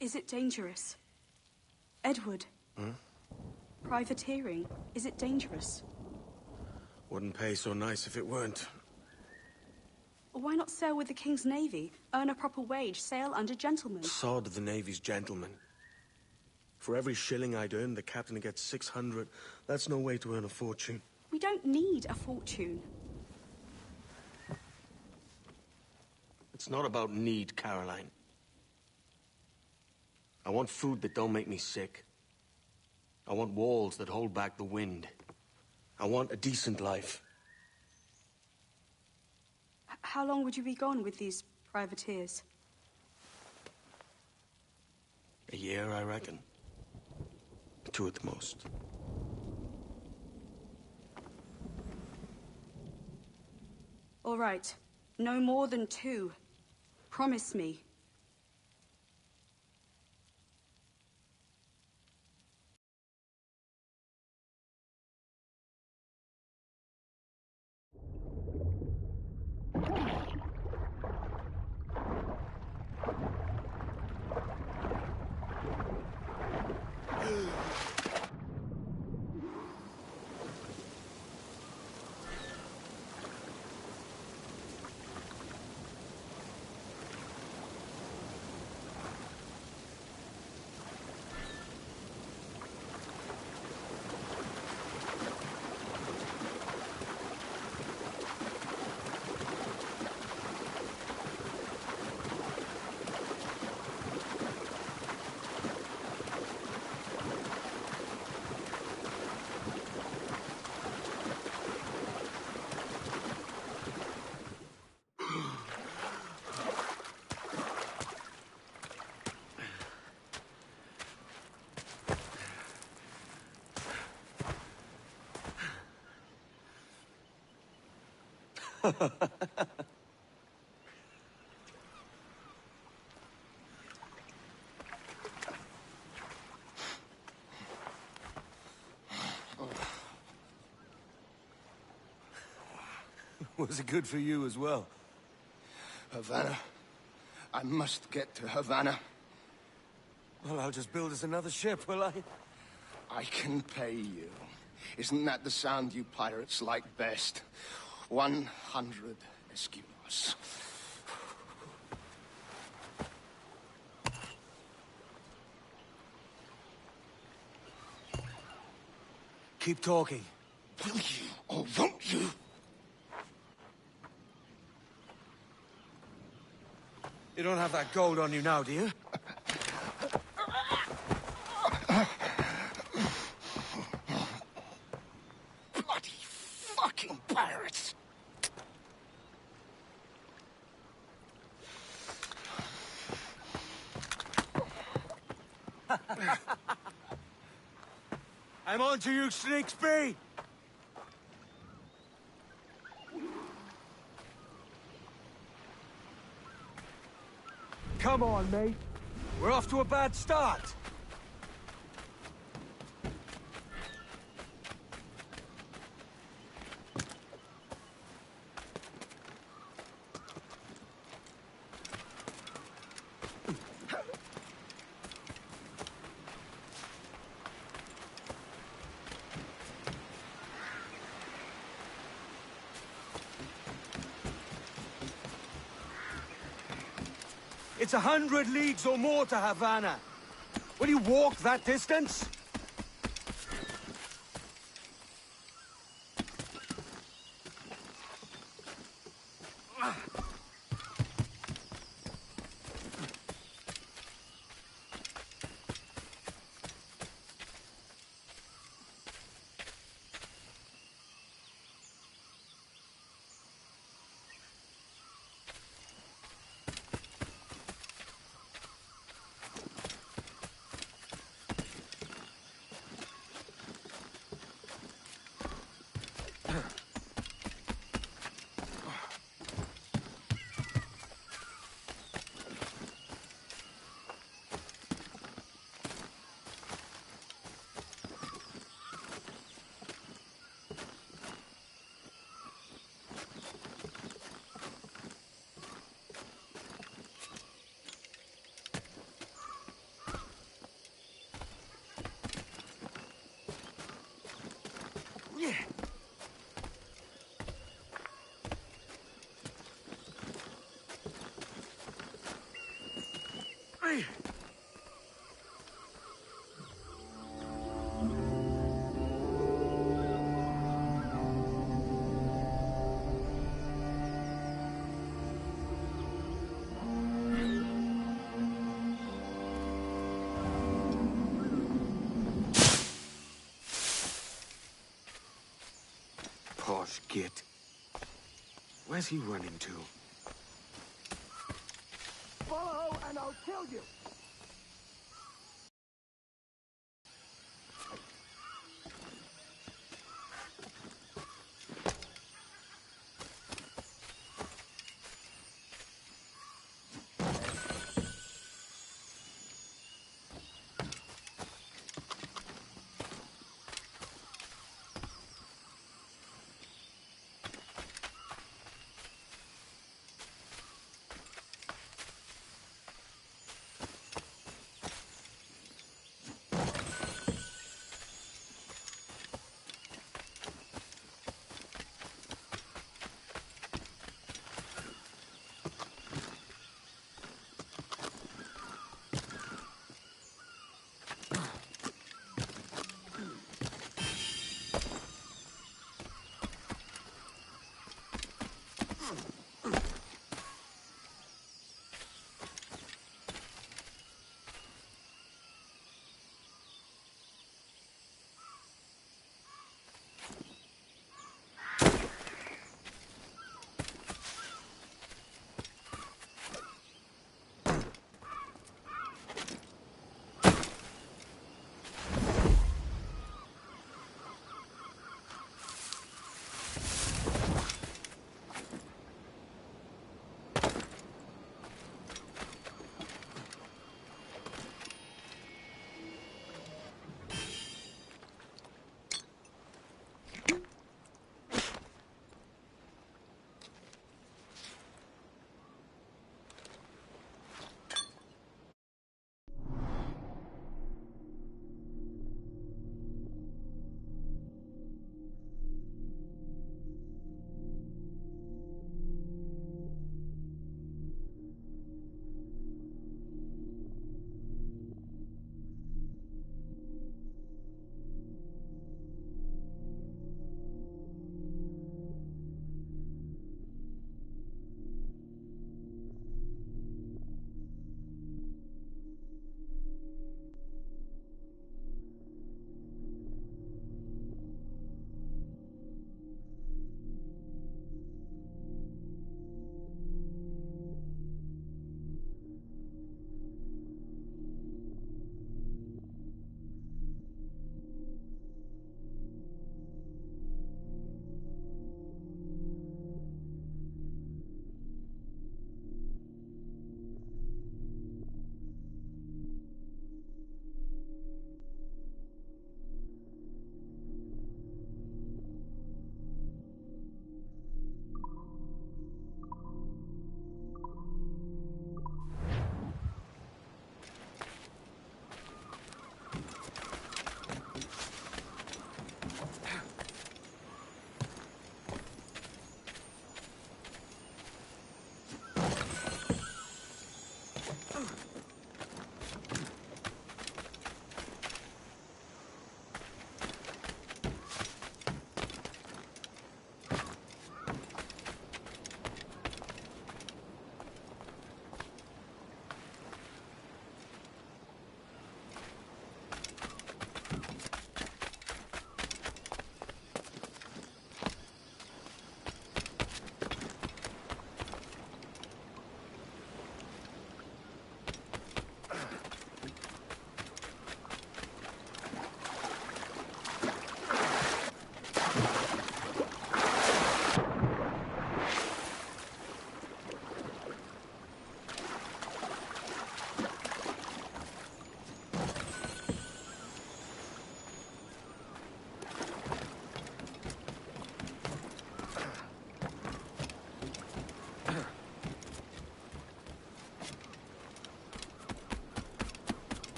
Is it dangerous? Edward? Hmm? Privateering, is it dangerous? Wouldn't pay so nice if it weren't. Why not sail with the King's Navy? Earn a proper wage, sail under gentlemen. Sod the Navy's gentlemen. For every shilling I'd earn, the captain gets 600. That's no way to earn a fortune. We don't need a fortune. It's not about need, Caroline. I want food that don't make me sick. I want walls that hold back the wind. I want a decent life. How long would you be gone with these privateers? A year, I reckon. 2 at the most. All right. No more than 2. Promise me. Was it good for you as well? Havana. I must get to Havana. Well, I'll just build us another ship, will I? I can pay you. Isn't that the sound you pirates like best? 100 Esquimos. Keep talking. Will you or won't you? You don't have that gold on you now, do you? Bloody fucking pirates! I'm on to you, Sneaksby! Come on, mate. We're off to a bad start. It's 100 leagues or more to Havana. Will you walk that distance? Hurry! Posh git. Where's he running to? Follow and I'll kill you!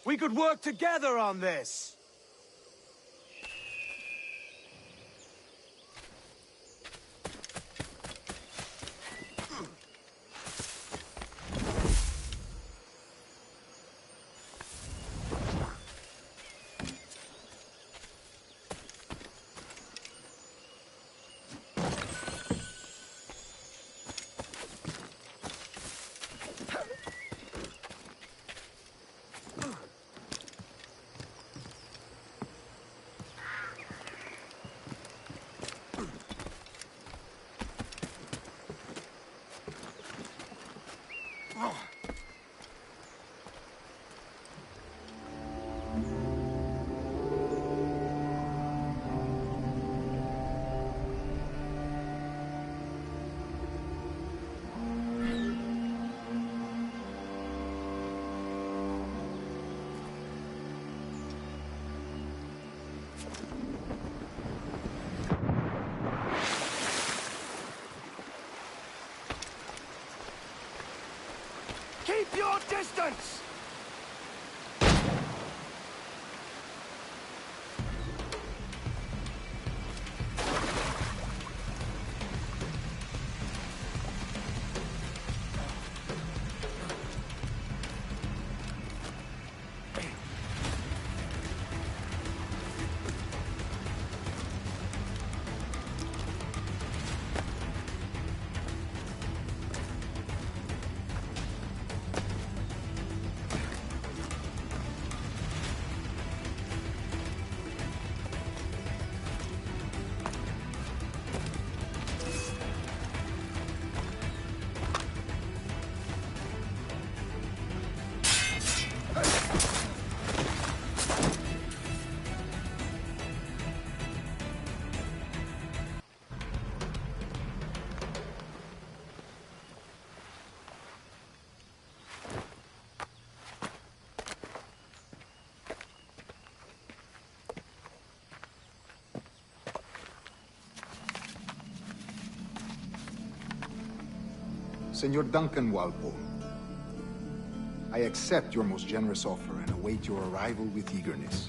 We could work together on this. Keep your distance! Senor Duncan Walpole, I accept your most generous offer and await your arrival with eagerness.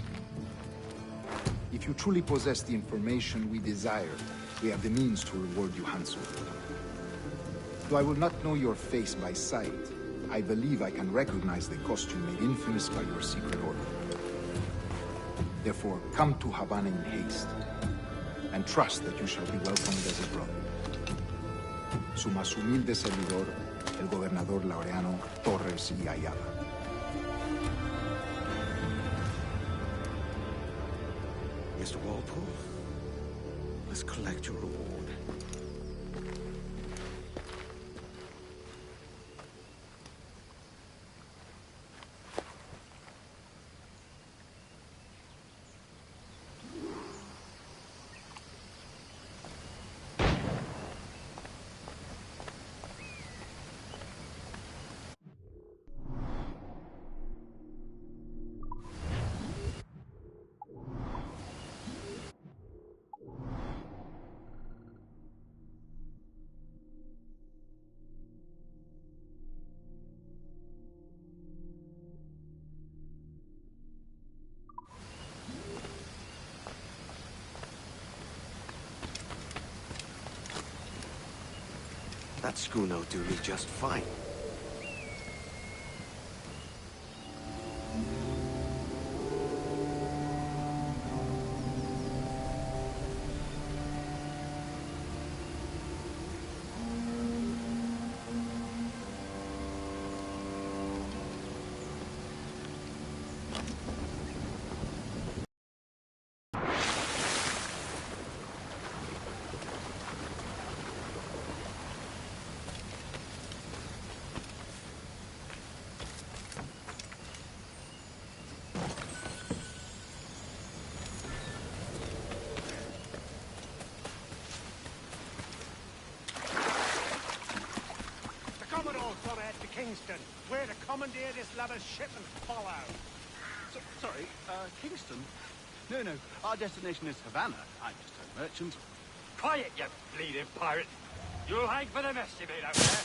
If you truly possess the information we desire, we have the means to reward you handsomely. Though I will not know your face by sight, I believe I can recognize the costume made infamous by your secret order. Therefore, come to Havana in haste, and trust that you shall be welcomed as a brother. Su más humilde servidor, el gobernador Laureano Torres y Ayala. Mr. Walpole, let's collect your reward. That schooner'll do me just fine. Kingston. We're to commandeer this lover's ship and follow. Sorry, Kingston? No, our destination is Havana. I'm just a merchant. Quiet, you bleeding pirate. You'll hang for the mess you made out there.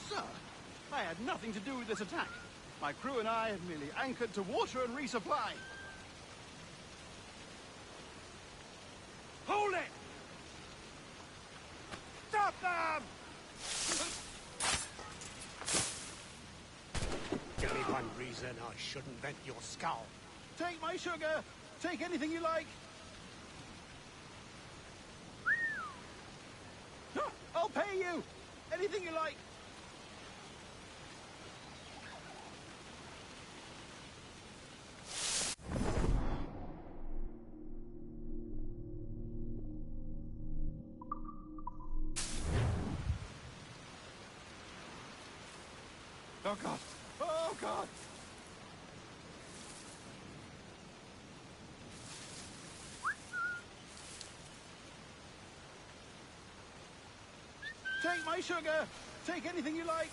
Sir, I had nothing to do with this attack. My crew and I have merely anchored to water and resupply. Hold it! Stop them! Give me one reason I shouldn't vent your skull. Take my sugar. Take anything you like. I'll pay you. Anything you like. Oh, God. Oh, God. Take my sugar. Take anything you like.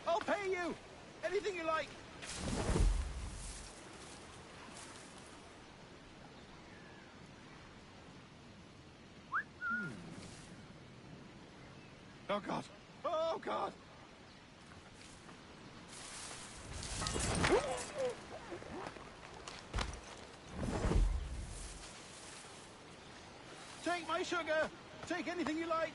I'll pay you. Anything you like. Oh, God. Oh, God. Take my sugar. Take anything you like.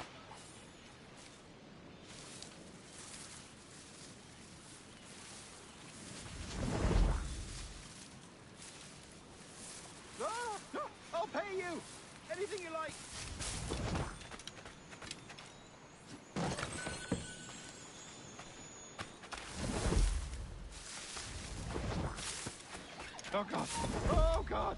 I'll pay you. Anything you like. Oh, God. Oh, God.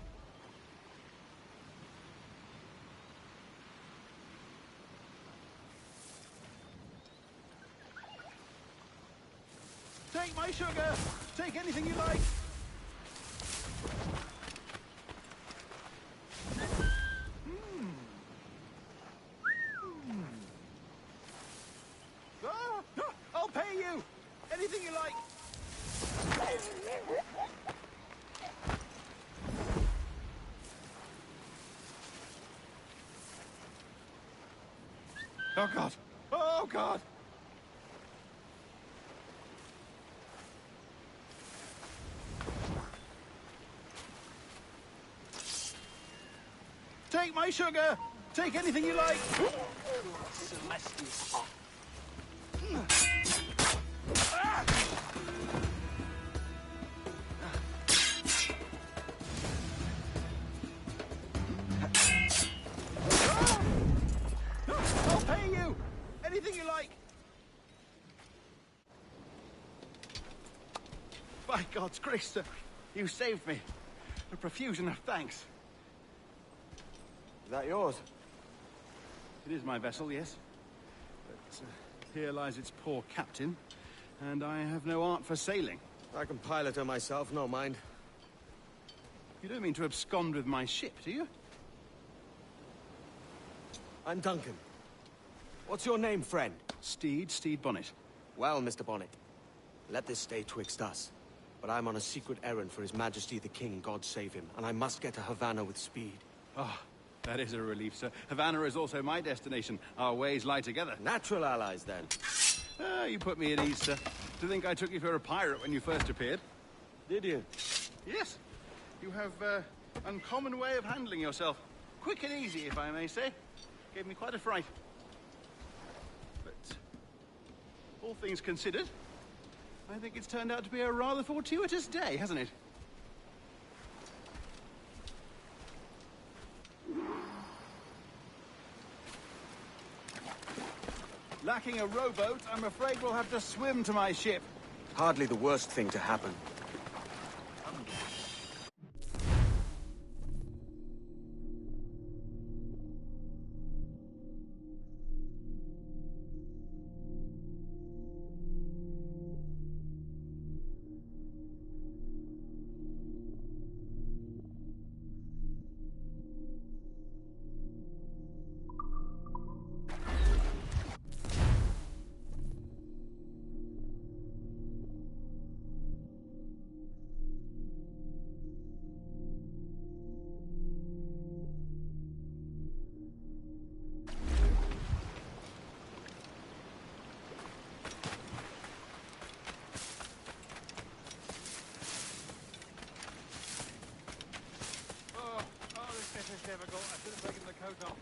Take my sugar. Take anything you like. I'll pay you. Anything you like. Oh, God. Oh, God. Take my sugar. Take anything you like. Celestial. I'll pay you. Anything you like. By God's grace, sir, you saved me. A profusion of thanks. Is that yours? It is my vessel, yes. But here lies its poor captain, and I have no art for sailing. I can pilot her myself, no mind. You don't mean to abscond with my ship, do you? I'm Duncan. What's your name, friend? Steed Bonnet. Well, Mr. Bonnet, let this stay twixt us. But I'm on a secret errand for His Majesty the King, God save him, and I must get to Havana with speed. Ah, that is a relief, sir. Havana is also my destination. Our ways lie together. Natural allies, then. Ah, you put me at ease, sir. To think I took you for a pirate when you first appeared. Did you? Yes. You have uncommon way of handling yourself. Quick and easy, if I may say. Gave me quite a fright. But all things considered, I think it's turned out to be a rather fortuitous day, hasn't it? Lacking a rowboat, I'm afraid we'll have to swim to my ship. Hardly the worst thing to happen. coat off.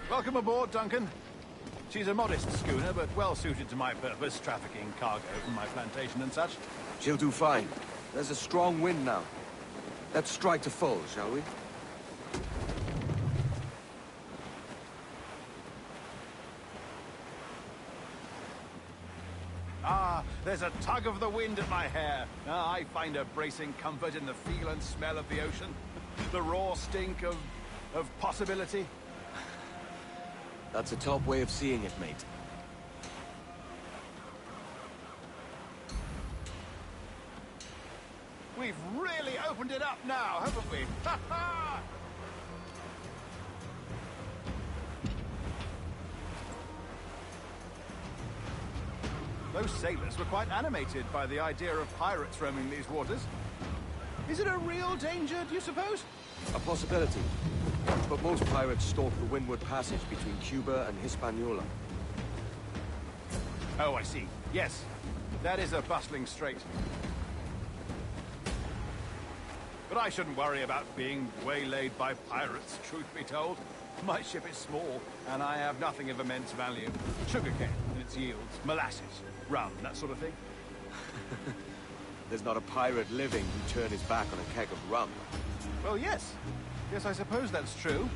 Welcome aboard, Duncan. She's a modest schooner, but well suited to my purpose, trafficking cargo from my plantation and such. She'll do fine. There's a strong wind now. Let's strike to full, shall we? Ah, there's a tug of the wind at my hair. Ah, I find a bracing comfort in the feel and smell of the ocean. The raw stink of possibility. That's a top way of seeing it, mate. We've really opened it up now, haven't we? Ha ha! Those sailors were quite animated by the idea of pirates roaming these waters. Is it a real danger, do you suppose? A possibility. But most pirates stalk the windward passage between Cuba and Hispaniola. Oh, I see. Yes, that is a bustling strait. But I shouldn't worry about being waylaid by pirates, truth be told. My ship is small, and I have nothing of immense value. Sugarcane and its yields, molasses, rum, that sort of thing. There's not a pirate living who'd turn his back on a keg of rum. Well, yes. Yes, I suppose that's true.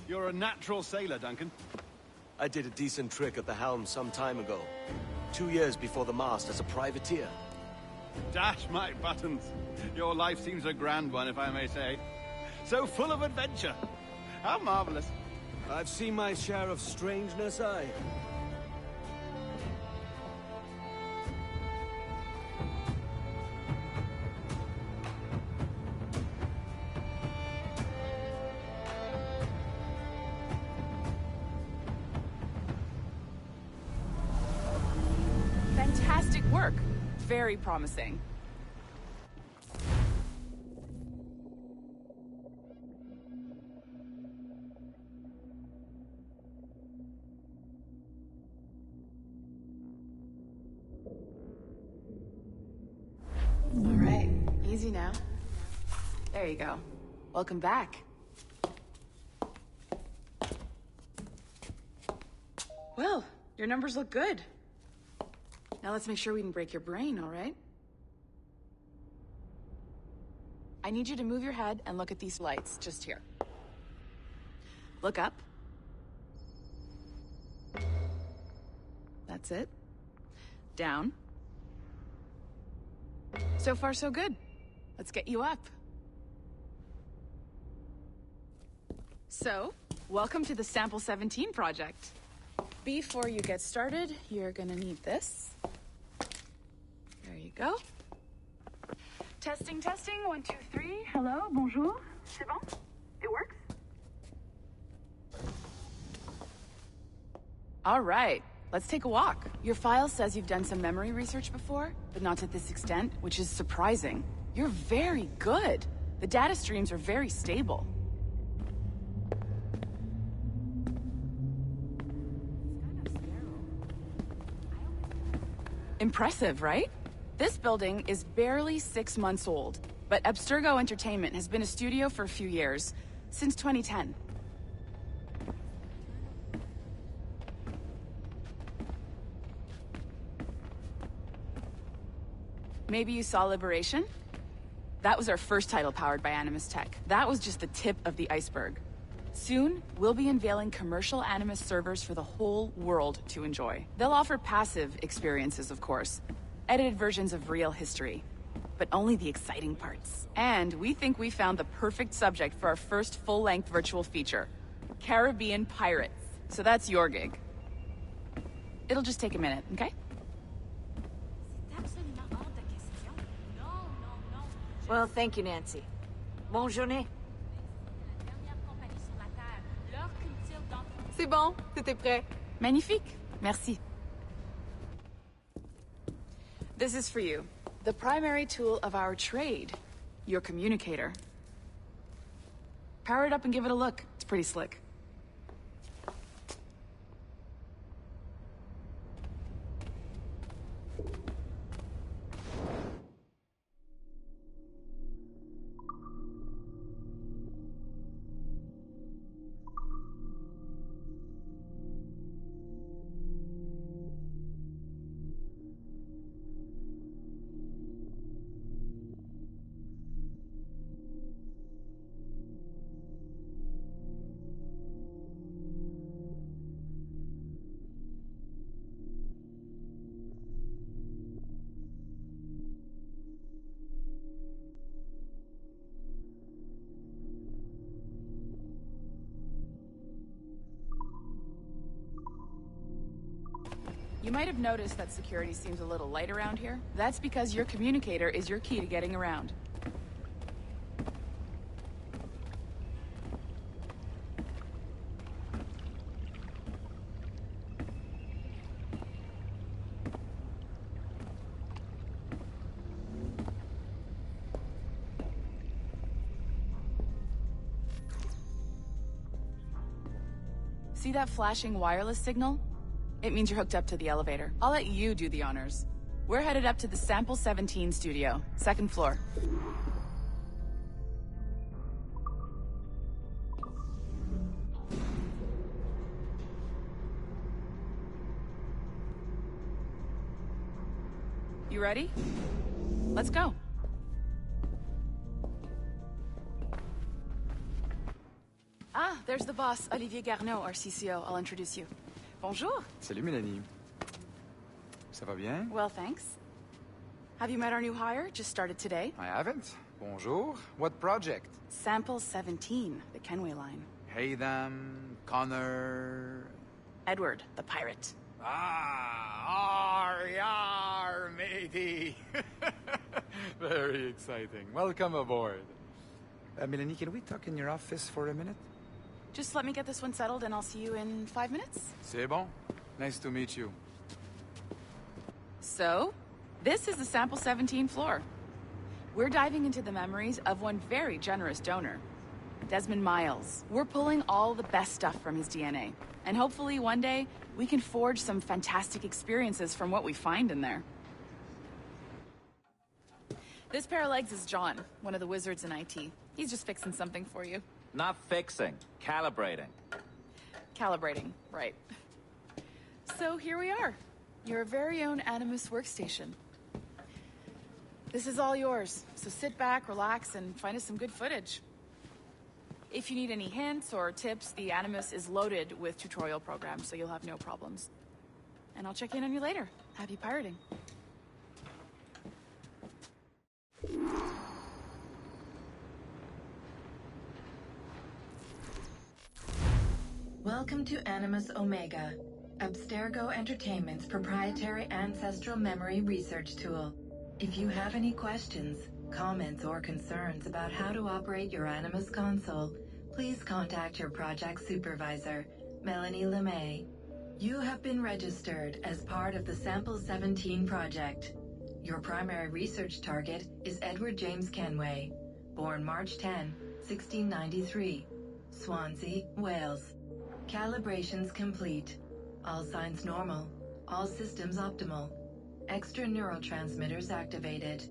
You're a natural sailor, Duncan. I did a decent trick at the helm some time ago. 2 years before the mast as a privateer. Dash my buttons. Your life seems a grand one, if I may say. So full of adventure. How marvelous. I've seen my share of strangeness, aye. Fantastic work. Very promising. All right, easy now. There you go. Welcome back. Well, your numbers look good. Now let's make sure we can break your brain, all right? I need you to move your head and look at these lights, just here. Look up. That's it. Down. So far, so good. Let's get you up. So, welcome to the Sample 17 project. Before you get started, you're gonna need this. There you go. Testing, testing, 1, 2, 3. Hello, bonjour. C'est bon? It works? All right, let's take a walk. Your file says you've done some memory research before, but not to this extent, which is surprising. You're very good. The data streams are very stable. Impressive, right? This building is barely 6 months old, but Abstergo Entertainment has been a studio for a few years, since 2010. Maybe you saw Liberation? That was our first title powered by Animus Tech. That was just the tip of the iceberg. Soon, we'll be unveiling commercial Animus servers for the whole world to enjoy. They'll offer passive experiences, of course. Edited versions of real history. But only the exciting parts. And we think we found the perfect subject for our first full-length virtual feature. Caribbean pirates. So that's your gig. It'll just take a minute, okay? Well, thank you, Nancy. Bonne journée. C'est bon, c'était prêt. Magnifique. Merci. This is for you. The primary tool of our trade. Your communicator. Power it up and give it a look. It's pretty slick. You might have noticed that security seems a little light around here. That's because your communicator is your key to getting around. See that flashing wireless signal? It means you're hooked up to the elevator. I'll let you do the honors. We're headed up to the Sample 17 studio, 2nd floor. You ready? Let's go. Ah, there's the boss, Olivier Garneau, our CCO. I'll introduce you. Bonjour. Salut, Mélanie. Ça va bien? Well, thanks. Have you met our new hire? Just started today. I haven't. Bonjour. What project? Sample 17, the Kenway line. Haytham, Connor... Edward, the pirate. Ah, yar, matey. Very exciting. Welcome aboard. Mélanie, can we talk in your office for a minute? Just let me get this one settled and I'll see you in 5 minutes. C'est bon. Nice to meet you. So, this is the Sample 17 floor. We're diving into the memories of one very generous donor, Desmond Miles. We're pulling all the best stuff from his DNA. And hopefully one day, we can forge some fantastic experiences from what we find in there. This pair of legs is John, one of the wizards in IT. He's just fixing something for you. Not fixing, calibrating. Calibrating, right. So here we are, your very own Animus workstation. This is all yours, so sit back, relax, and find us some good footage. If you need any hints or tips, the Animus is loaded with tutorial programs, so you'll have no problems. And I'll check in on you later. Happy pirating. Welcome to Animus Omega, Abstergo Entertainment's proprietary ancestral memory research tool. If you have any questions, comments, or concerns about how to operate your Animus console, please contact your project supervisor, Melanie LeMay. You have been registered as part of the Sample 17 project. Your primary research target is Edward James Kenway, born March 10, 1693, Swansea, Wales. Calibrations complete. All signs normal. All systems optimal. Extra neurotransmitters activated.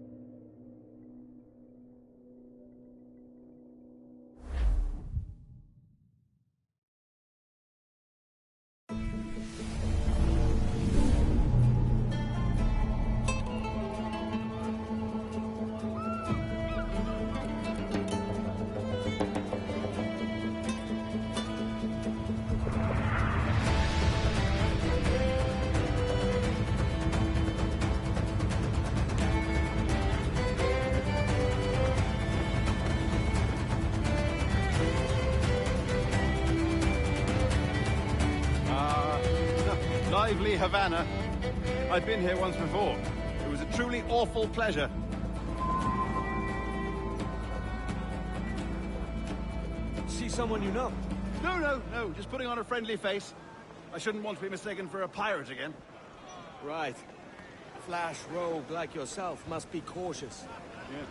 Lively Havana. I've been here once before. It was a truly awful pleasure. See someone you know? No. Just putting on a friendly face. I shouldn't want to be mistaken for a pirate again. Right. Flash rogue like yourself must be cautious. Yeah.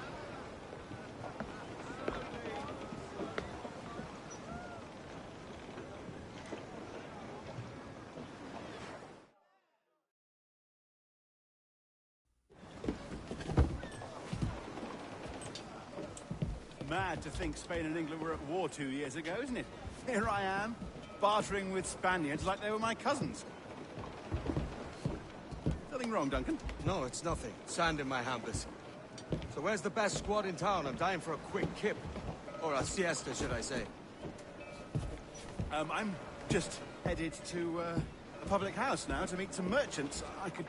Mad to think Spain and England were at war 2 years ago, isn't it? Here I am, bartering with Spaniards like they were my cousins. Nothing wrong, Duncan? No, it's nothing. Sand in my hampers. So where's the best squad in town? I'm dying for a quick kip. Or a siesta, should I say. I'm just headed to a public house now to meet some merchants. I could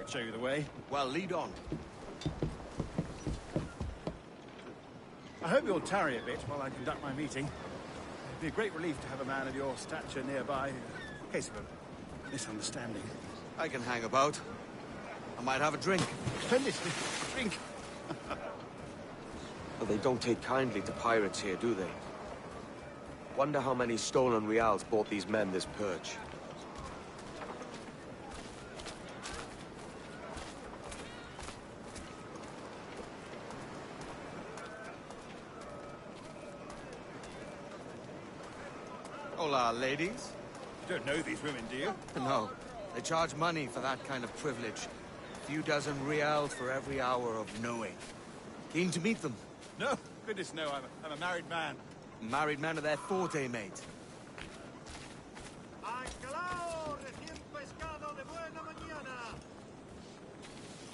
show you the way. Well, lead on. I hope you'll tarry a bit while I conduct my meeting. It'd be a great relief to have a man of your stature nearby, in case of a misunderstanding. I can hang about. I might have a drink. Splendidly. Drink. But they don't take kindly to pirates here, do they? Wonder how many stolen reals bought these men this perch. Hola, ladies. You don't know these women, do you? No. They charge money for that kind of privilege. A few dozen reals for every hour of knowing. Keen to meet them? No. Goodness, no. I'm a married man. Married man of their forte, mate.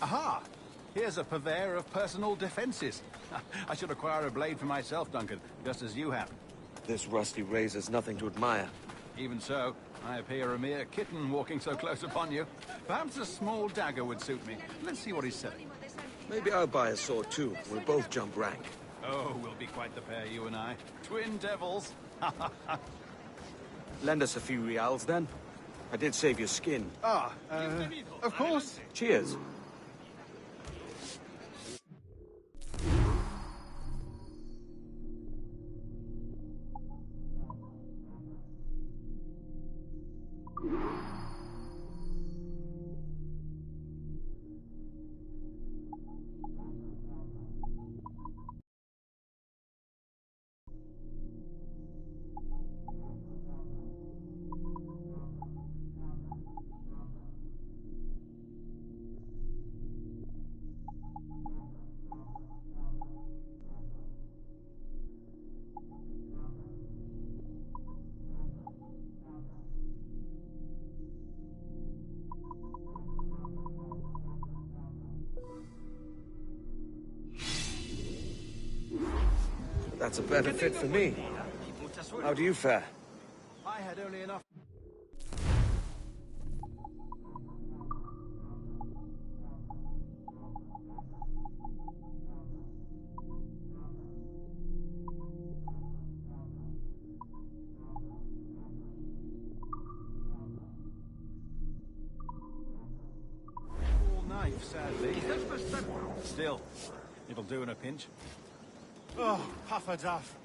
Aha! Here's a purveyor of personal defenses. I should acquire a blade for myself, Duncan, just as you have. This rusty razor's nothing to admire. Even so, I appear a mere kitten walking so close upon you. Perhaps a small dagger would suit me. Let's see what he's selling. Maybe I'll buy a sword too. We'll both jump rank. Oh, we'll be quite the pair, you and I. Twin devils. Lend us a few reals, then. I did save your skin. Of course. Cheers. That's a better fit for me. How do you fare? I had only enough. Knife, sadly. Still, it'll do in a pinch. Oh, puffer duff.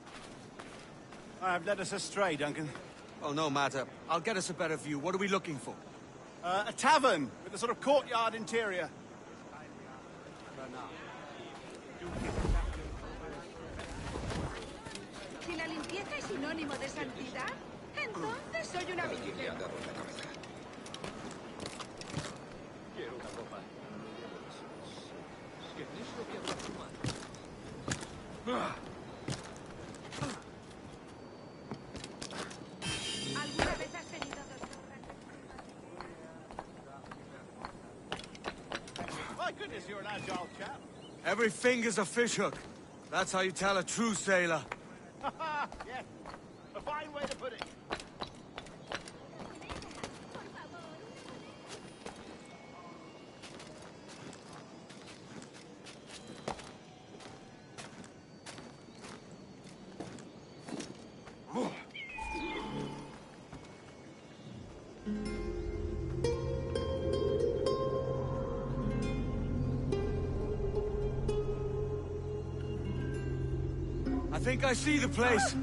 I have led us astray, Duncan. Oh, no matter. I'll get us a better view. What are we looking for? A tavern with a sort of courtyard interior. Si la limpieza es sinónimo de santidad, entonces soy una virgen. ¿Alguna vez has tenido My goodness, you're an agile chap. Every finger's a fishhook. That's how you tell a true sailor. Yes, a fine way to put it. I think I see the place.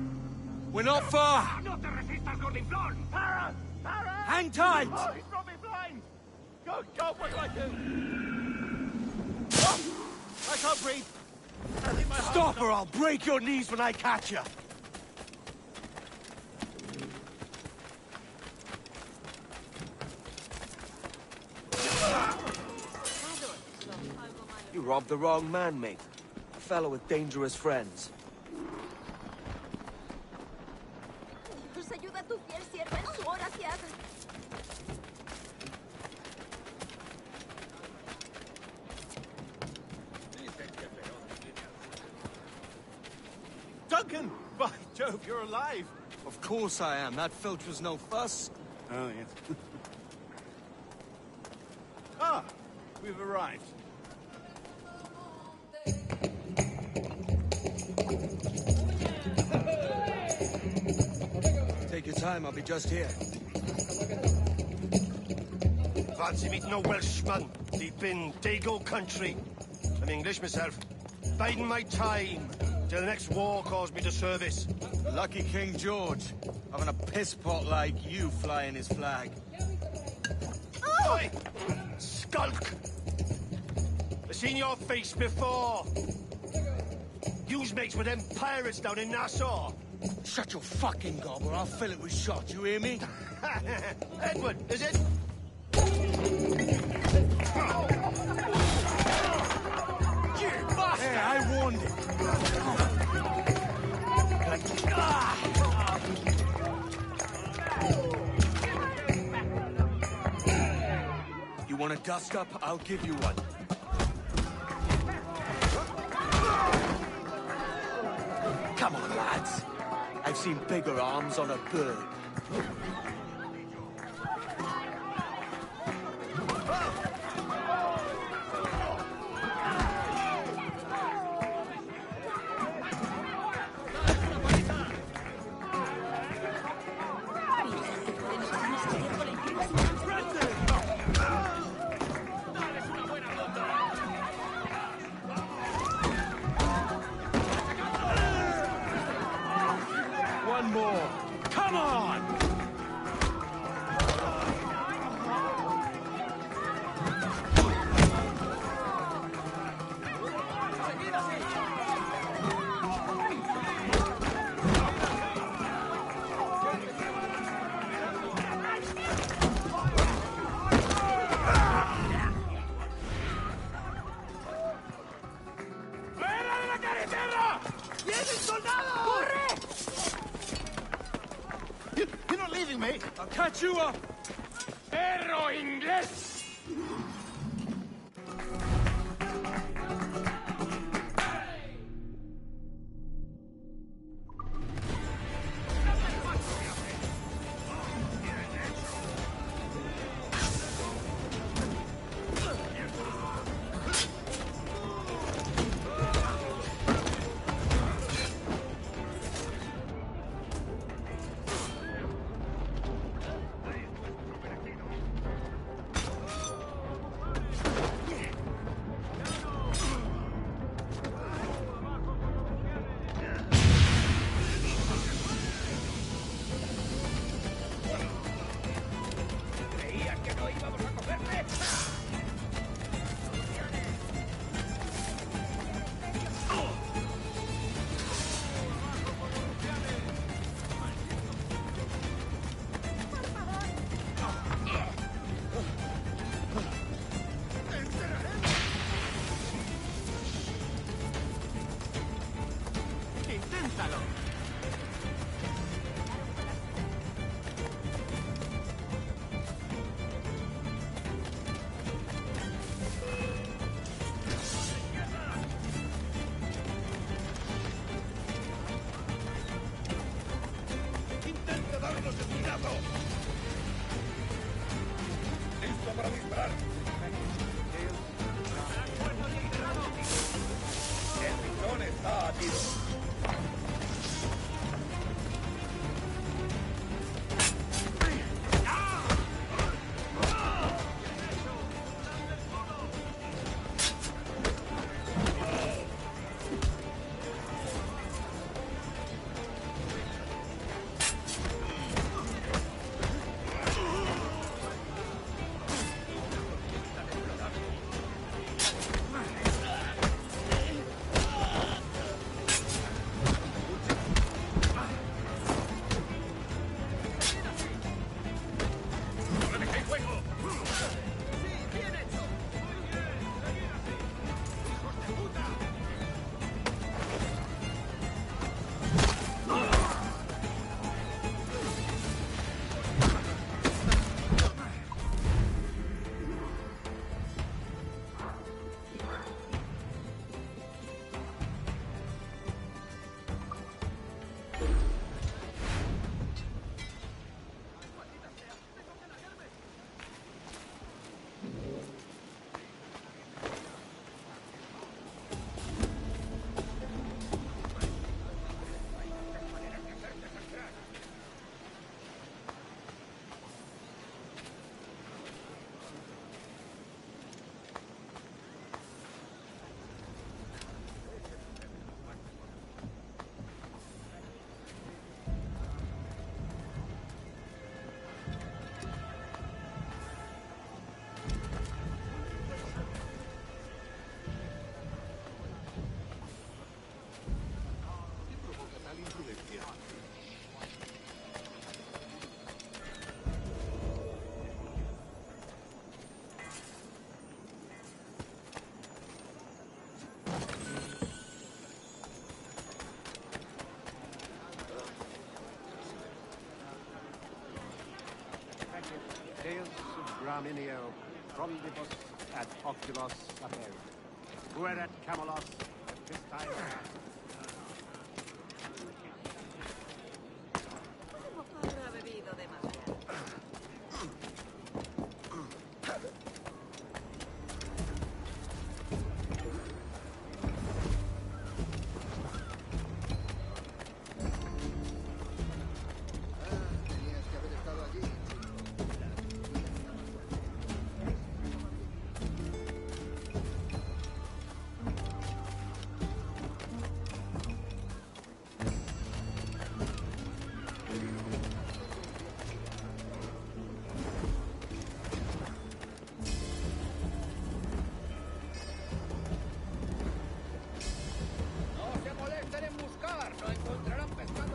We're not far. ¡No te resistas, gordinflón! Para! Para! Hang tight! Oh, he's brought me blind! Good God, what do I do? Oh, I can't breathe. I think my heart's Stop or I'll break your knees when I catch you. You robbed the wrong man, mate. A fellow with dangerous friends. Pues ayuda a tu fiel sierva en su hora que hace. Duncan! By Jove, you're alive! Of course I am. That filch was no fuss. Oh, yes. Ah, we've arrived. Take your time, I'll be just here. Fancy meeting a Welshman deep in Dago country. I'm English myself. Biding my time till the next war calls me to service. Lucky King George, having a piss pot like you flying his flag. Oi! Skulk! I've seen your face before. You's mates with them pirates down in Nassau. Shut your fucking gob or I'll fill it with shot, you hear me? Edward, is it? You bastard! Hey, I warned him. You want a dust up? I'll give you one. Come on, lads. I've seen bigger arms on a bird. One more. Come on! You're not leaving me! I'll catch you up! ¡Perro inglés! Carminio, Frondibus et Octibus sapere. Fuerat Camelos, this time. Habrá bebido demasiado. Tenías que haber estado allí. No se molesten en buscar, no encontrarán pescado.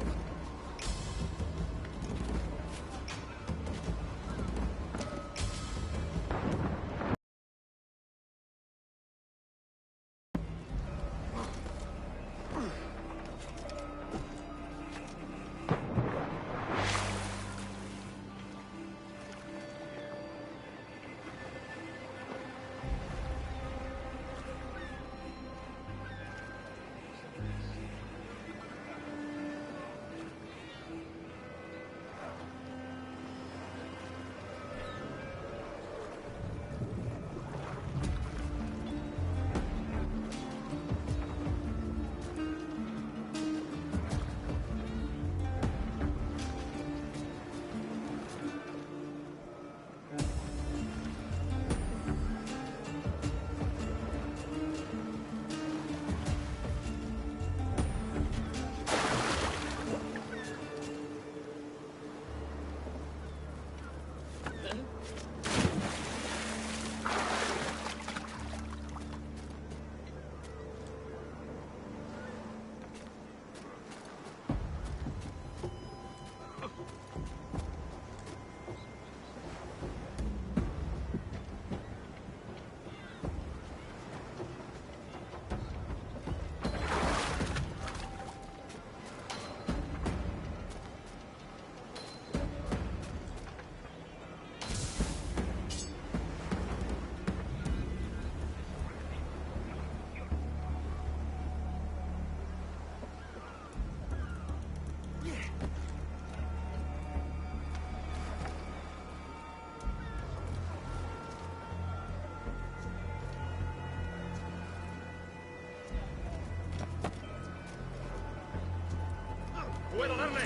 ¡Puedo darle!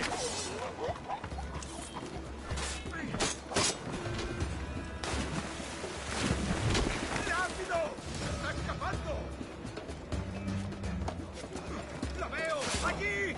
¡Rápido! ¡Está escapando! ¡La veo! ¡Allí!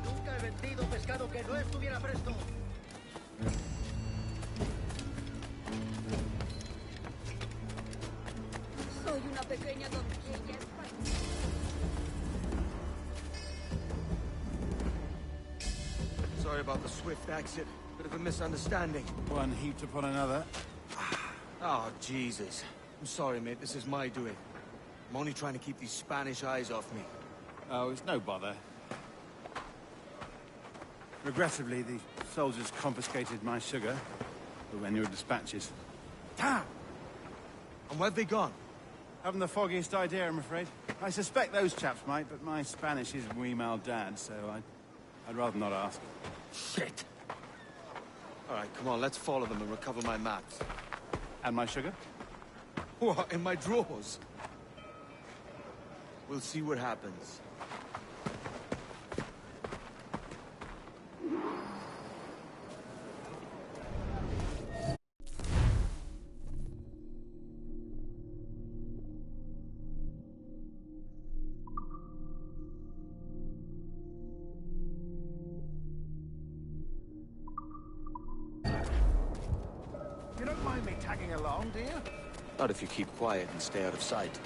Nunca he vendido pescado que no estuviera presto. Soy una pequeña doncella española. Sorry about the swift exit. Bit of a misunderstanding. One heaped upon another. Oh, Jesus. I'm sorry, mate. This is my doing. I'm only trying to keep these Spanish eyes off me. Oh, it's no bother. Regrettably, the soldiers confiscated my sugar when your dispatches. Damn! And where've they gone? Haven't the foggiest idea, I'm afraid. I suspect those chaps might, but my Spanish is wee mal dad, so I'd rather not ask. Shit! All right, come on, let's follow them and recover my maps. And my sugar? What, in my drawers? We'll see what happens. tagging along, do you? Not if you keep quiet and stay out of sight.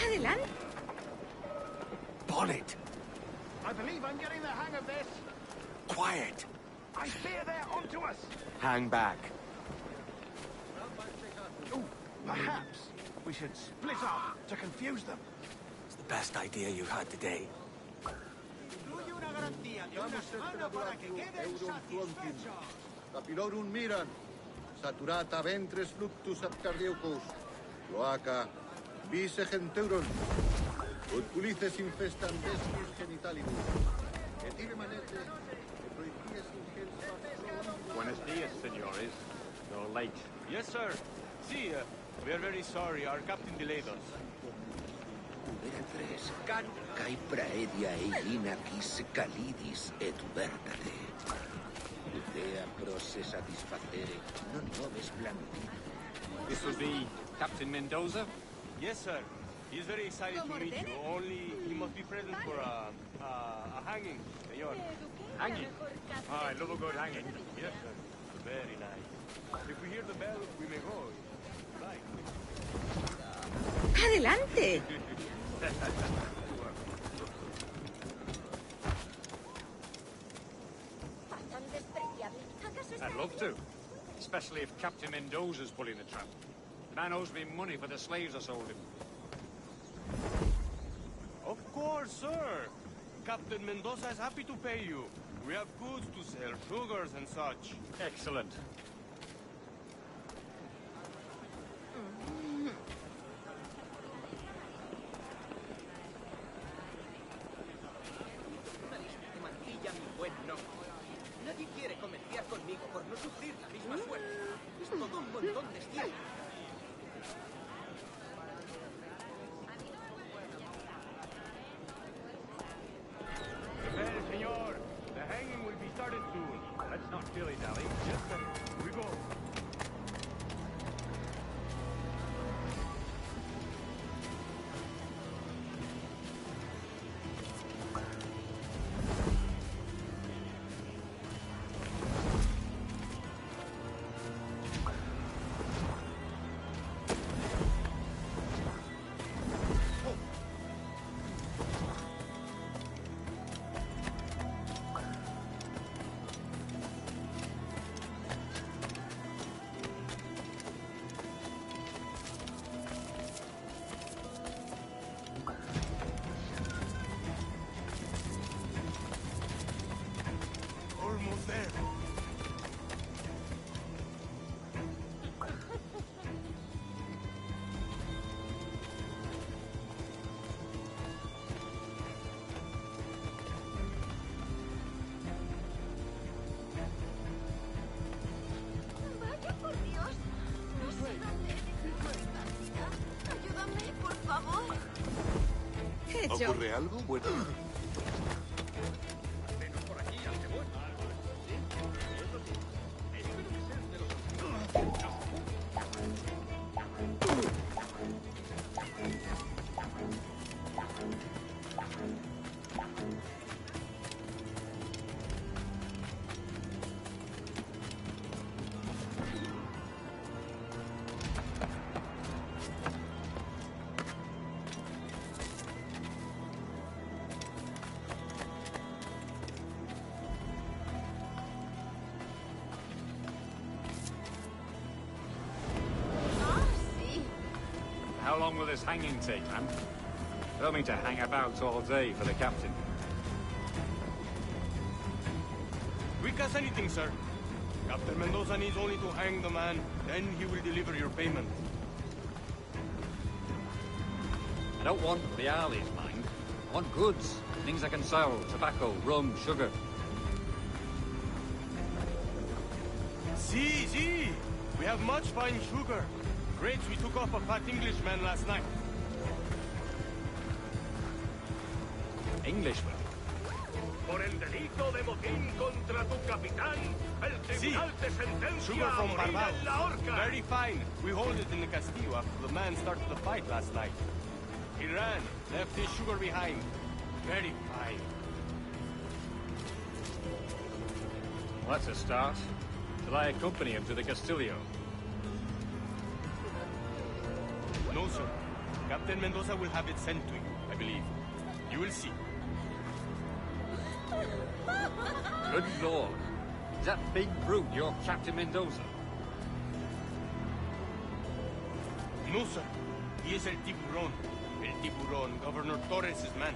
Adelante. Bonnet! I believe I'm getting the hang of this. Quiet! I fear they're onto us. Hang back. Ooh, perhaps we should split up to confuse them. It's the best idea you've had today. Capilorum miran, saturata ventres fluctus ab cardiocus, cloaca, vise genteuron, ut pulices infestan descis genitalibus, et ire manete, et proicies ingens. Buenos dias, senores. You're late. Yes, sir. See, we are very sorry. Our captain delayed us. Tres, cae praedia eilina quis calidis et ubertate. Udea prosse satisfacere, non nobis blanti. This would be Captain Mendoza? Yes, sir. He's very excited to meet you. Only he must be present for a hanging, senor. Hanging? Oh, I love a good hanging. Yes, sir. Very nice. If we hear the bell, we may go. Right. Adelante. I'd love to. Especially if Captain Mendoza's pulling the trap. The man owes me money for the slaves I sold him. Of course, sir. Captain Mendoza is happy to pay you. We have goods to sell, sugars and such. Excellent. Nadie quiere comerciar conmigo por no sufrir la misma suerte. Es todo un montón de estiércol. Well, senor, the hanging will be started soon. Let's not dilly-dally. Yes, sir. We go. Almost there. Vaya por Dios. No sé dónde he. Ayúdame, por favor. ¿Ocurre algo? Bueno. How long will this hanging take, man? I don't mean to hang about all day for the captain. Quick as anything, sir. Captain Mendoza needs only to hang the man, then he will deliver your payment. I don't want reales, mind. I want goods. Things I can sell. Tobacco, rum, sugar. See! We have much fine sugar. Grapes we took off a fat Englishman last night. Englishman? Por el delito de motín contra tu capitán, el tribunal te sentencia Sugar a from morir Barbados. en la horca. Very fine. We hold it in the Castillo after the man started the fight last night. He ran, left his sugar behind. Very fine. Well, that's a start. Shall I accompany him to the Castillo? No, sir. Captain Mendoza will have it sent to you, I believe. You will see. Good lord. Is that big brute your Captain Mendoza? No, sir. He is El Tiburón. El Tiburón, Governor Torres' man.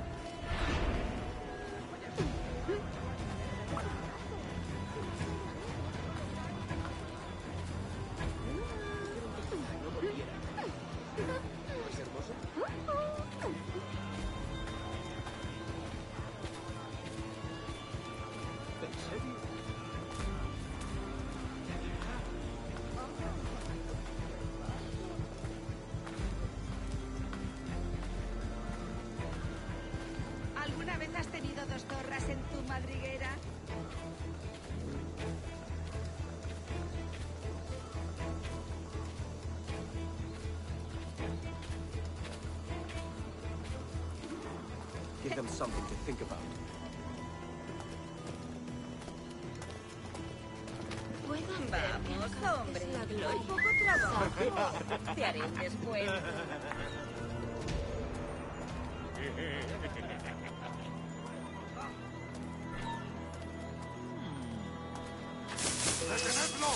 ¿Alguna vez has tenido dos zorras en tu madriguera? Give them something to think about. Vamos, hombre. Un poco trabajo. Te haré un descuento. ¡Detenedlo!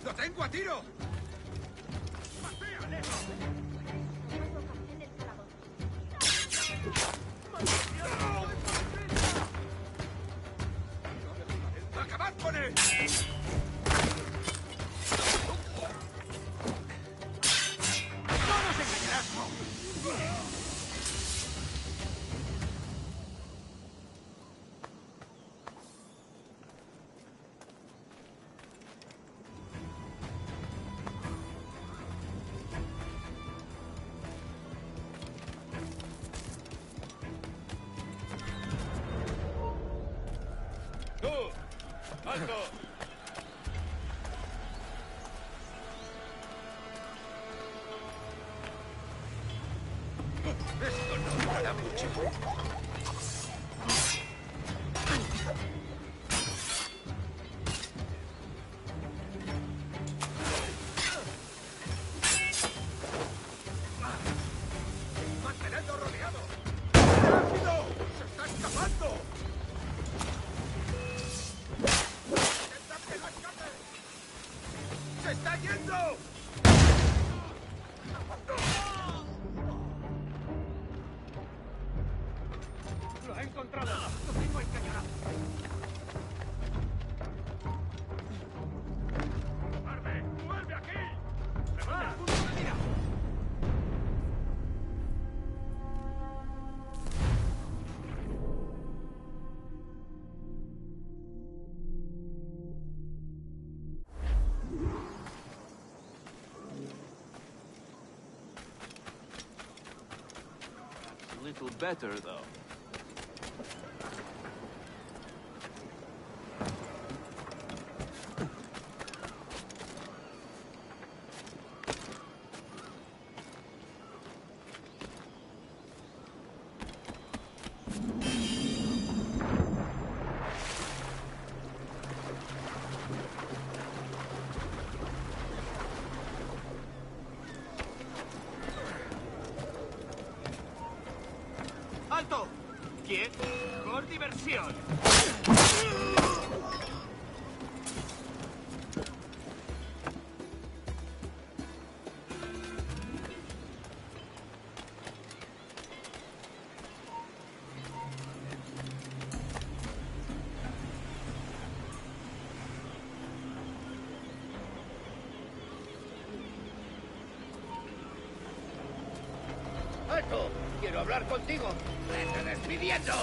¡Lo tengo a tiro! ¡Acabad con él! ¡No nos engañarás! ¡Alto! Esto no durará mucho. ¡Mantenedlo rodeado! ¡Rápido! ¡Se está escapando! encontrado! ¡Lo tengo encañonado! ¡Muerde! ¡Vuelve aquí! ¡Ah! ¡Punto de mira! A little better, though. ¡Alto! ¿Quién? Por diversión. ¡Alto! ¡Quiero hablar contigo! ¡Me están despidiendo!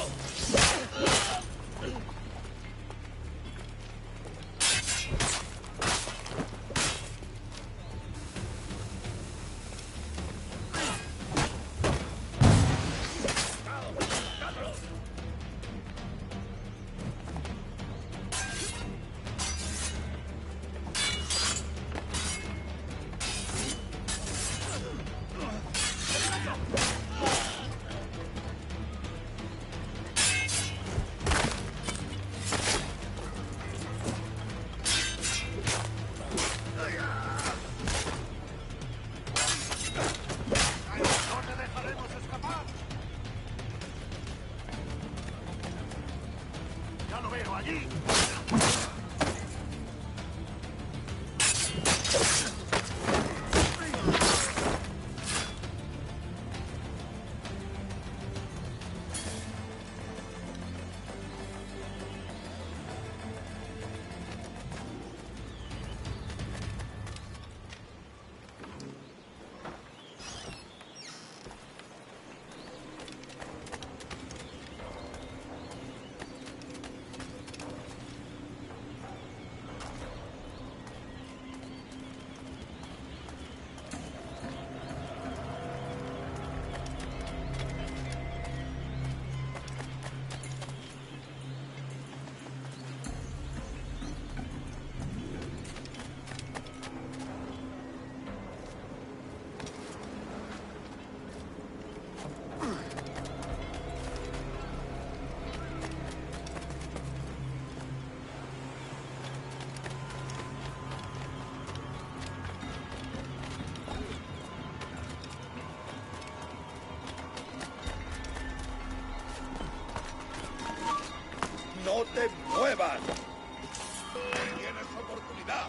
¡No te muevas! ¡Tienes oportunidad!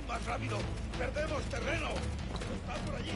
¡Más rápido! ¡Perdemos terreno! ¡Está por allí!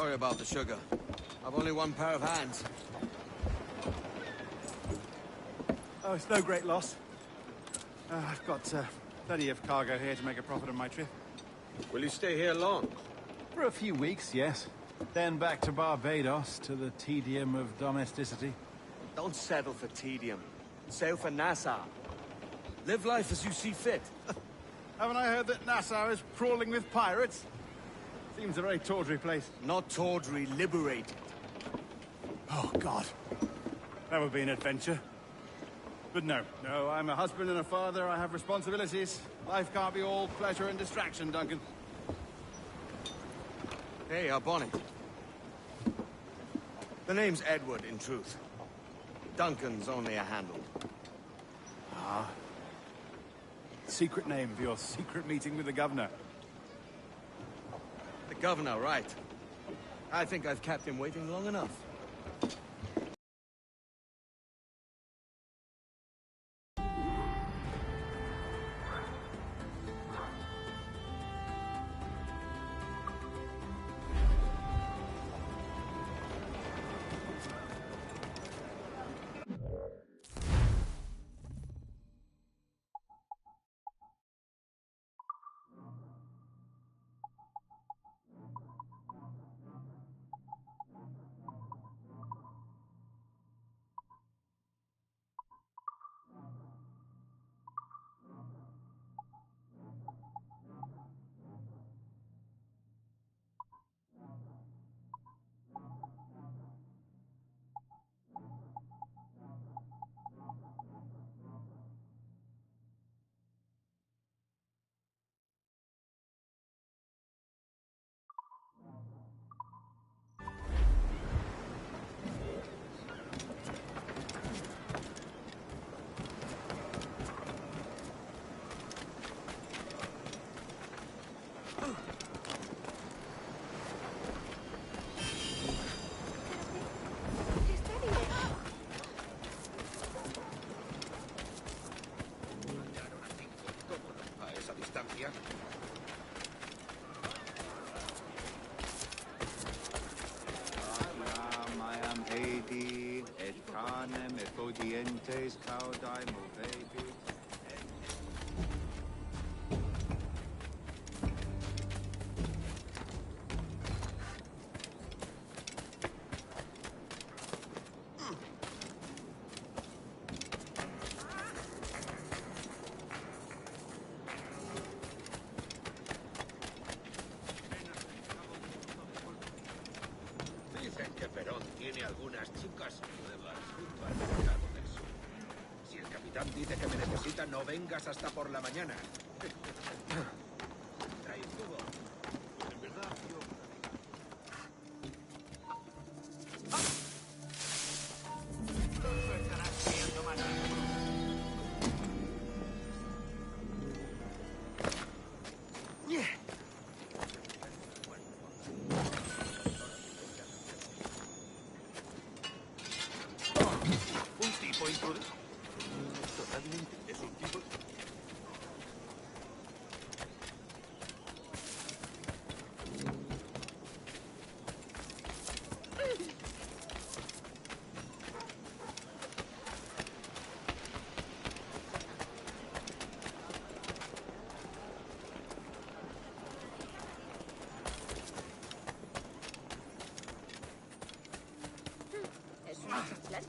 Sorry about the sugar. I've only one pair of hands. Oh, it's no great loss. I've got plenty of cargo here to make a profit on my trip. Will you stay here long? For a few weeks, yes. Then back to Barbados, to the tedium of domesticity. Don't settle for tedium. Sail for Nassau. Live life as you see fit. Haven't I heard that Nassau is crawling with pirates? Seems a very tawdry place. Not tawdry, liberated. Oh, God. That would be an adventure. But no, I'm a husband and a father. I have responsibilities. Life can't be all pleasure and distraction, Duncan. Hey, our bonnet. The name's Edward, in truth. Duncan's only a handle. Ah. Secret name for your secret meeting with the governor. The governor, right. I think I've kept him waiting long enough. Dicen que Perón tiene algunas chicas nuevas junto al mercado del sur. Si el capitán dice que me necesita, no vengas hasta por la mañana. Trae un tubo. En verdad, yo...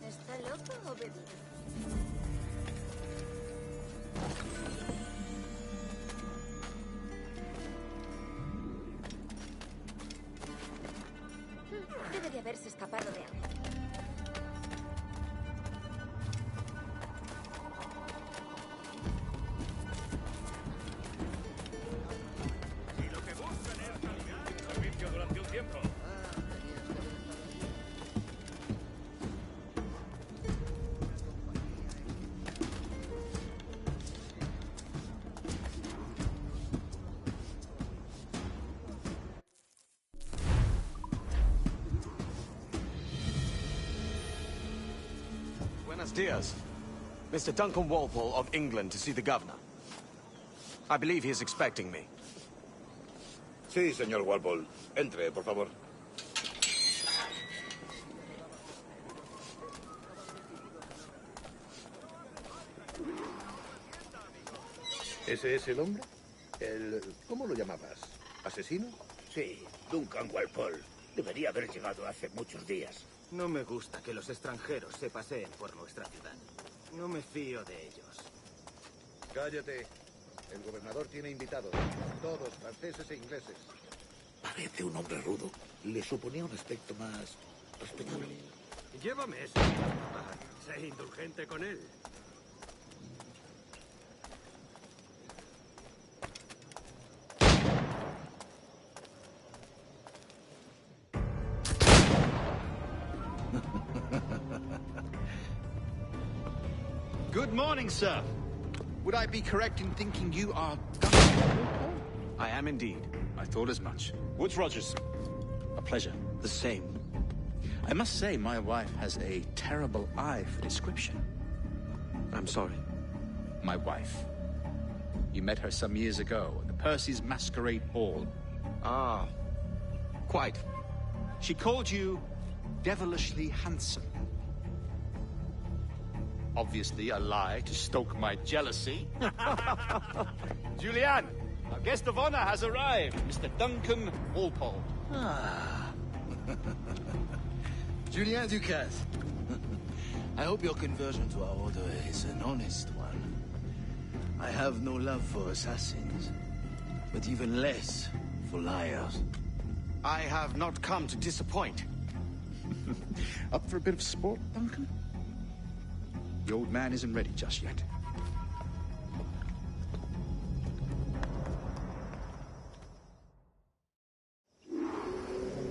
¿Está loco o bebido? Debe de haberse escapado de algo. Si lo que buscan es calidad de servicio durante un tiempo. Buenos dias. Mr. Duncan Walpole of England to see the governor. I believe he is expecting me. Sí, señor Walpole. Entre, por favor. ¿Ese es el hombre? ¿Cómo lo llamabas? ¿Asesino? Sí, Duncan Walpole. Debería haber llegado hace muchos días. No me gusta que los extranjeros se paseen por nuestra ciudad. No me fío de ellos. Cállate. El gobernador tiene invitados. Todos franceses e ingleses. Parece un hombre rudo. Le suponía un aspecto más respetable. Llévame eso, papá. Sé indulgente con él. Good morning, sir. Would I be correct in thinking you are... I am indeed. I thought as much. Woods Rogers. A pleasure. The same. I must say, my wife has a terrible eye for description. I'm sorry. My wife. You met her some years ago at the Percy's Masquerade Ball. Ah, quite. She called you devilishly handsome. Obviously a lie to stoke my jealousy. Julianne, our guest of honor has arrived, Mr. Duncan Walpole. Ah. Julien Ducasse. I hope your conversion to our order is an honest one. I have no love for assassins, but even less for liars. I have not come to disappoint. Up for a bit of sport, Duncan? The old man isn't ready just yet.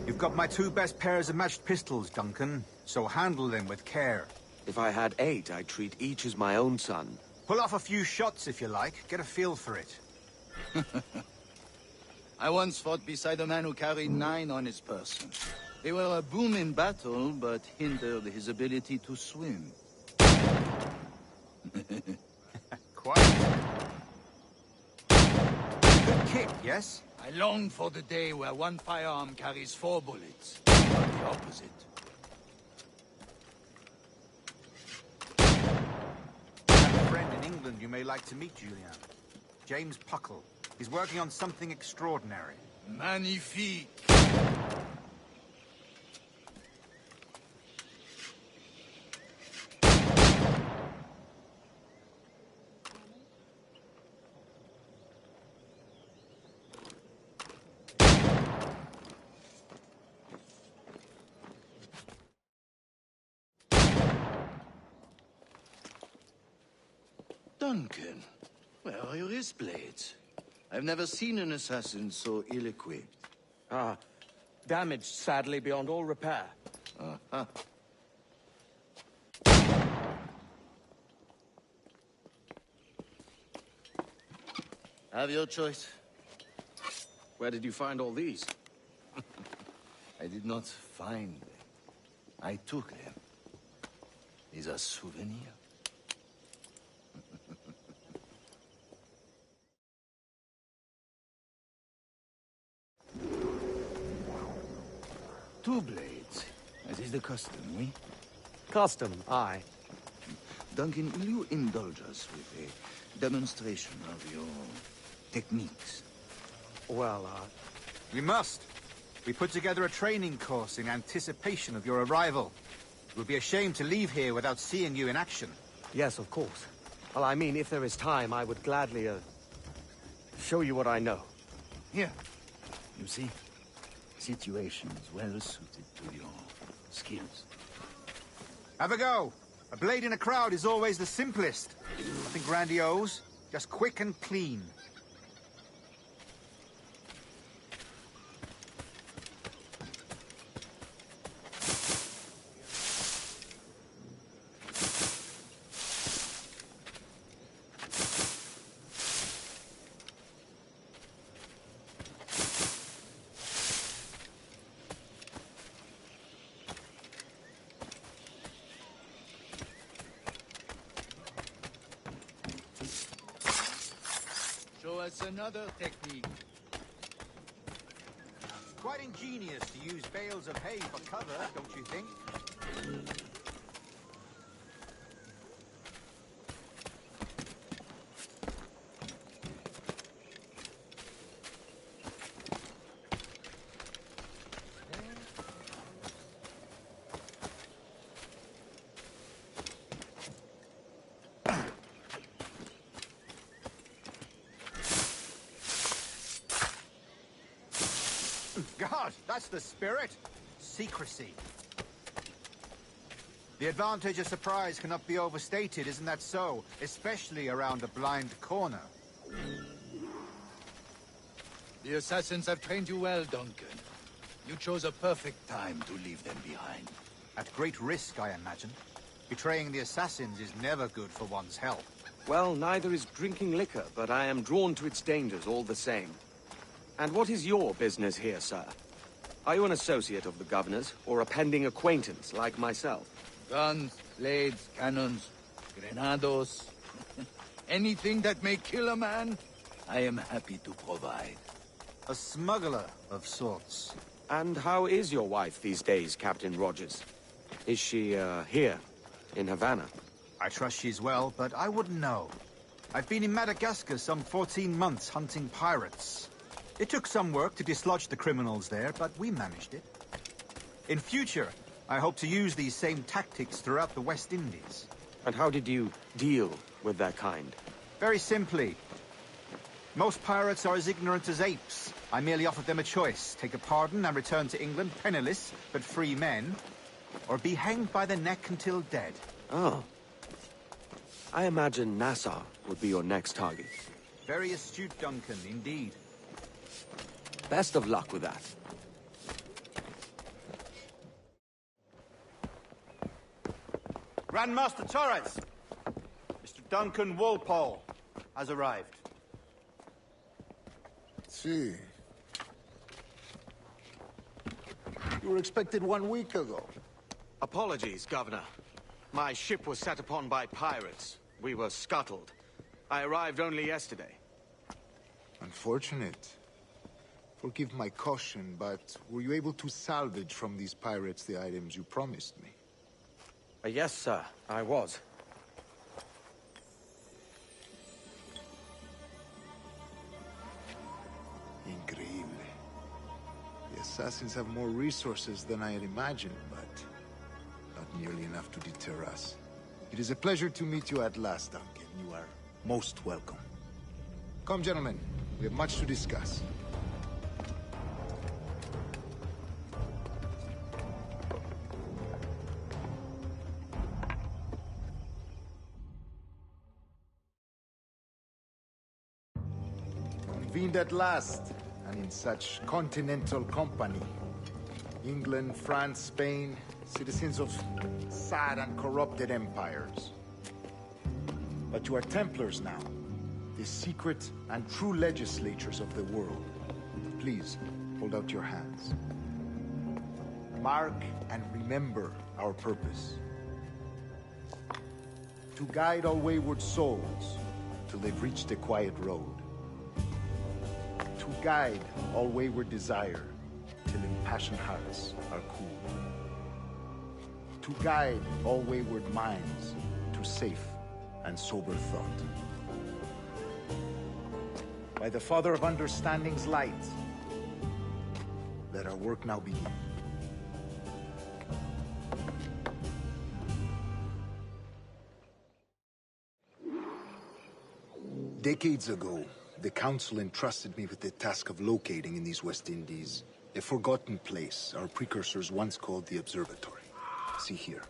You've got my 2 best pairs of matched pistols, Duncan, so handle them with care. If I had 8, I'd treat each as my own son. Pull off a few shots if you like. Get a feel for it. I once fought beside a man who carried 9 on his person. They were a boom in battle, but hindered his ability to swim. Quite. Good kick, yes? I long for the day where one firearm carries 4 bullets, not the opposite. I have a friend in England you may like to meet, Julian. James Puckle. He's working on something extraordinary. Magnifique! Duncan, where are your wrist blades? I've never seen an assassin so ill-equipped. Ah, damaged, sadly, beyond all repair. Uh-huh. Have your choice. Where did you find all these? I did not find them. I took them. These are souvenirs. Two blades. That is the custom, oui? Custom, aye. Duncan, will you indulge us with a demonstration of your techniques? Well, We must. We put together a training course in anticipation of your arrival. It would be a shame to leave here without seeing you in action. Yes, of course. Well, I mean, if there is time, I would gladly, show you what I know. Here. You see? Situations well suited to your skills. Have a go. A blade in a crowd is always the simplest. Nothing grandiose, just quick and clean. Show us another technique. Quite ingenious to use bales of hay for cover, don't you think? God, that's the spirit. Secrecy. The advantage of surprise cannot be overstated, isn't that so? Especially around a blind corner. The assassins have trained you well, Duncan. You chose a perfect time to leave them behind. At great risk, I imagine. Betraying the assassins is never good for one's health. Well, neither is drinking liquor, but I am drawn to its dangers all the same. And what is your business here, sir? Are you an associate of the governor's, or a pending acquaintance like myself? Guns, blades, cannons, grenados, anything that may kill a man, I am happy to provide. A smuggler of sorts. And how is your wife these days, Captain Rogers? Is she, here, in Havana? I trust she's well, but I wouldn't know. I've been in Madagascar some 14 months hunting pirates. It took some work to dislodge the criminals there, but we managed it. In future, I hope to use these same tactics throughout the West Indies. And how did you deal with that kind? Very simply. Most pirates are as ignorant as apes. I merely offered them a choice. Take a pardon and return to England penniless, but free men. Or be hanged by the neck until dead. Oh. I imagine Nassau would be your next target. Very astute, Duncan, indeed. Best of luck with that. Grandmaster Torres! Mr. Duncan Walpole has arrived. See. You were expected 1 week ago. Apologies, Governor. My ship was set upon by pirates. We were scuttled. I arrived only yesterday. Unfortunate. Forgive my caution, but were you able to salvage from these pirates the items you promised me? Yes, sir, I was. Increíble. The assassins have more resources than I had imagined, but not nearly enough to deter us. It is a pleasure to meet you at last, Duncan. You are most welcome. Come, gentlemen. We have much to discuss. Convened at last, and in such continental company. England, France, Spain, citizens of sad and corrupted empires. But you are Templars now, the secret and true legislators of the world. Please, hold out your hands. Mark and remember our purpose. To guide all wayward souls till they've reached a quiet road. To guide all wayward desire till impassioned hearts are cooled. To guide all wayward minds to safe and sober thought. By the Father of Understanding's light, let our work now begin. Decades ago, the Council entrusted me with the task of locating in these West Indies a forgotten place our precursors once called the Observatory. See here.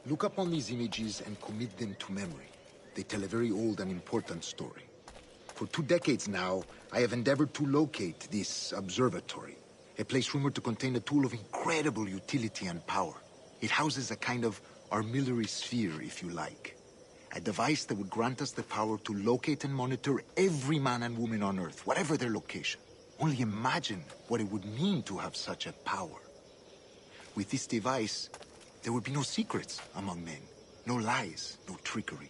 Look upon these images and commit them to memory. They tell a very old and important story. For 2 decades now, I have endeavored to locate this observatory, a place rumored to contain a tool of incredible utility and power. It houses a kind of armillary sphere, if you like. A device that would grant us the power to locate and monitor every man and woman on Earth, whatever their location. Only imagine what it would mean to have such a power. With this device, there would be no secrets among men, no lies, no trickery.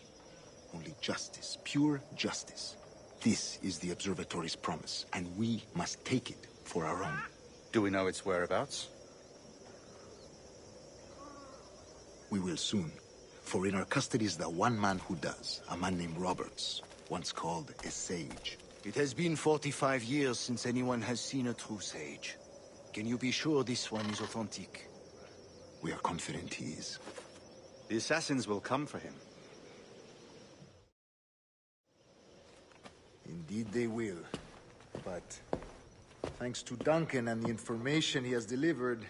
Only justice, pure justice. This is the Observatory's promise, and we must take it for our own. Do we know its whereabouts? We will soon. For in our custody is the one man who does, a man named Roberts, once called a sage. It has been 45 years since anyone has seen a true sage. Can you be sure this one is authentic? We are confident he is. The assassins will come for him. Indeed they will. But Thanks to Duncan and the information he has delivered,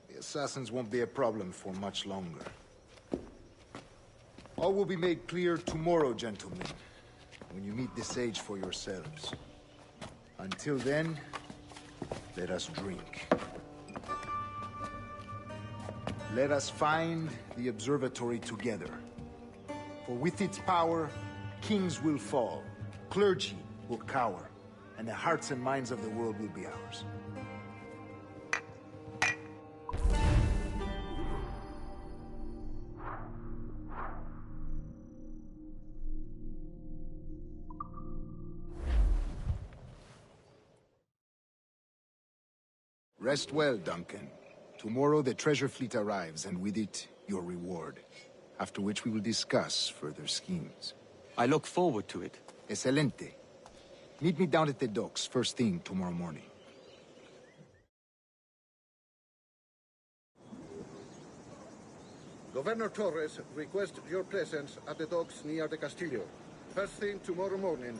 the assassins won't be a problem for much longer. All will be made clear tomorrow, gentlemen, when you meet the sage for yourselves. Until then, let us drink. Let us find the observatory together. For with its power, kings will fall, clergy will cower, and the hearts and minds of the world will be ours. Rest well, Duncan. Tomorrow the treasure fleet arrives, and with it, your reward. After which we will discuss further schemes. I look forward to it. Excelente. Meet me down at the docks first thing tomorrow morning. Governor Torres requests your presence at the docks near the Castillo. First thing tomorrow morning,